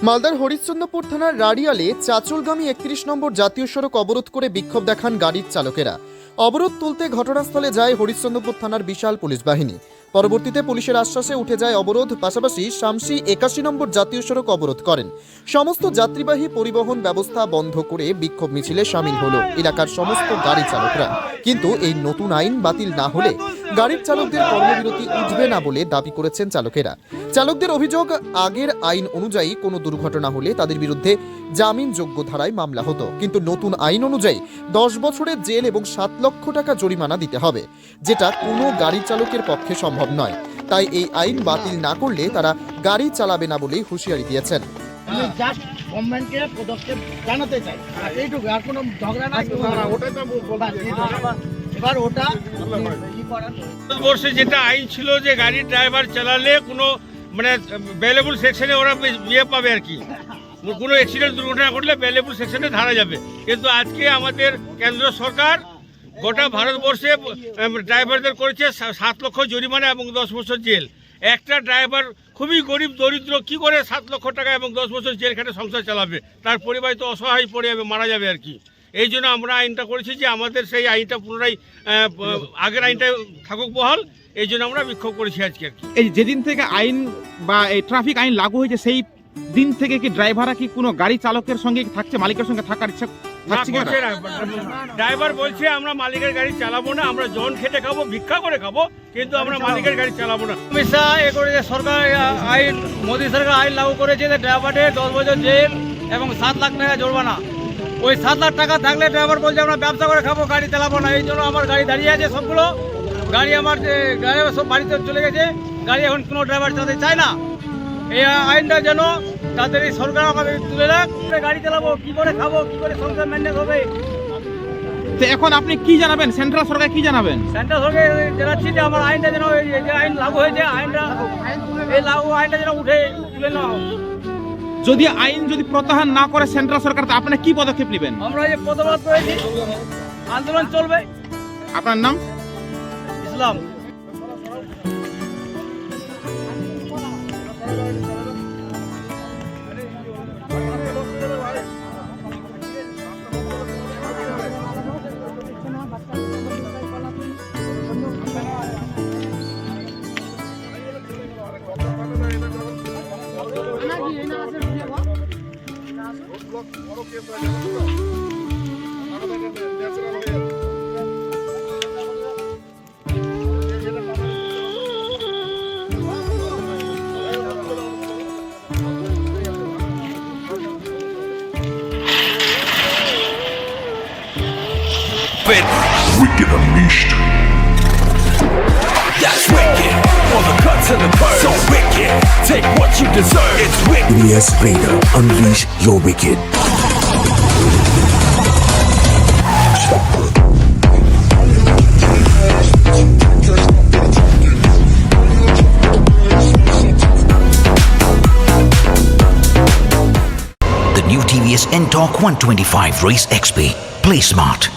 মালদার হরিশ্চন্দ্রপুর থানার রাড়িয়ালে চাচলগামী ৩১ নম্বর জাতীয় সড়ক অবরোধ করে বিক্ষোভ দেখান গাড়ির চালকেরা। অবরোধ তুলতে ঘটনাস্থলে যায় হরিশ্চন্দ্রপুর থানার বিশাল পুলিশ বাহিনী। পরবর্তীতে পুলিশের আশ্বাসে উঠে যায় অবরোধ। পাশাপাশি শামসি ৮১ নম্বর জাতীয় সড়ক অবরোধ করেন। সমস্ত যাত্রীবাহী পরিবহন ব্যবস্থা বন্ধ করে বিক্ষোভ মিছিলে সামিল হলো এলাকার সমস্ত গাড়ি চালকরা। কিন্তু এই নতুন আইন বাতিল না হলে গাড়ির চালকদের কর্মবিরতি উঠবে না বলে দাবি করেছেন চালকেরা। চালকদের অভিযোগ, আগের আইন অনুযায়ী কোনো দুর্ঘটনা হলে তাদের বিরুদ্ধে জামিনযোগ্য ধারায় মামলা হতো, কিন্তু নতুন আইন অনুযায়ী 10 বছরের জেল এবং 7 লক্ষ টাকা জরিমানা দিতে হবে, যেটা কোনো গাড়ি চালকের পক্ষে সম্ভব নয়। তাই এই আইন বাতিল না করলে তারা গাড়ি চালাবে না বলেই হুঁশিয়ারি দিয়েছেন। ভারতবর্ষে যেটা আইন ছিল যে গাড়ির ড্রাইভার চালালে কোনো ভ্যালুয়েবল সেকশনে ওরা ইয়ে পাবে আর কি, কোনো অ্যাক্সিডেন্ট দুর্ঘটনা ঘটলে ভ্যালুয়েবল সেকশনে ধরা যাবে। কিন্তু আজকে আমাদের কেন্দ্র সরকার গোটা ভারতবর্ষে ড্রাইভারদের করেছে 7 লক্ষ জরিমানা এবং 10 বছর জেল। একটা ড্রাইভার খুবই গরিব দরিদ্র কি করে 7 লক্ষ টাকা এবং 10 বছর জেল খেটে সংসার চালাবে? তার পরিবার তো অসহায় পড়ে যাবে, মারা যাবে আর কি। এই জন্য আমরা আইনটা করেছি যে আমাদের সেই আইনটা পুনরায় আগের আইনটা থাকুক বহাল, এই জন্য আমরা বিক্ষোভ করেছি আজকে আর কি। এই যেদিন থেকে আইন বা এই ট্রাফিক আইন লাগু হয়েছে সেই দিন থেকে কি ড্রাইভাররা কি কোনো গাড়ি চালকের সঙ্গে থাকছে, মালিকের সঙ্গে থাকার ইচ্ছা থাকছে কি? ড্রাইভার বলছে আমরা মালিকের গাড়ি চালাবো না, আমরা জন খেটে খাবো, ভিক্ষা করে খাবো, কিন্তু আমরা মালিকের গাড়ি চালাবো না। সরকার আইন, মোদী সরকার আইন লাগু করেছে যে ড্রাইভারের 10 বছর জেল এবং 7 লাখ টাকা জরিমানা। ওই 7 লাখ টাকা থাকলে ড্রাইভার বলছে আমরা ব্যবসা করে খাবো, গাড়ি চালাবো না। এই জন্য আমার গাড়ি দাঁড়িয়ে আছে, সবগুলো গাড়ি আমার ড্রাইভার সব বাড়িতে চলে গেছে। গাড়ি এখন কোনো ড্রাইভার চালাতে চায় না। এই আইনটা যেন তাদের এই সরকার আমাদের তুলে রাখ। গাড়ি চালাবো, কি করে খাবো, কি করে সংসার মেনটেন হবে? তো এখন আপনি কি জানাবেন, সেন্ট্রাল সরকার কি জানাবেন? সেন্ট্রাল সরকার জানাচ্ছি যে আমার আইনটা যেন যে আইন লাগু হয়েছে আইনটা যেন উঠে তুলে নেওয়া হোক। যদি আইন প্রত্যাহার না করে সেন্ট্রাল সরকার, তো আপনি কি পদক্ষেপ নেবেন? আমরা যে প্রতিবাদ করেছি, আন্দোলন চলবে। আপনার নাম? ইসলাম। Wicked Unleashed. That's wicked. All the cuts and the birds. So wicked. Take what you deserve. It's wicked. Yes, Raider, unleash your wicked. The new TVS N-Torque 125 Race XP. Play smart.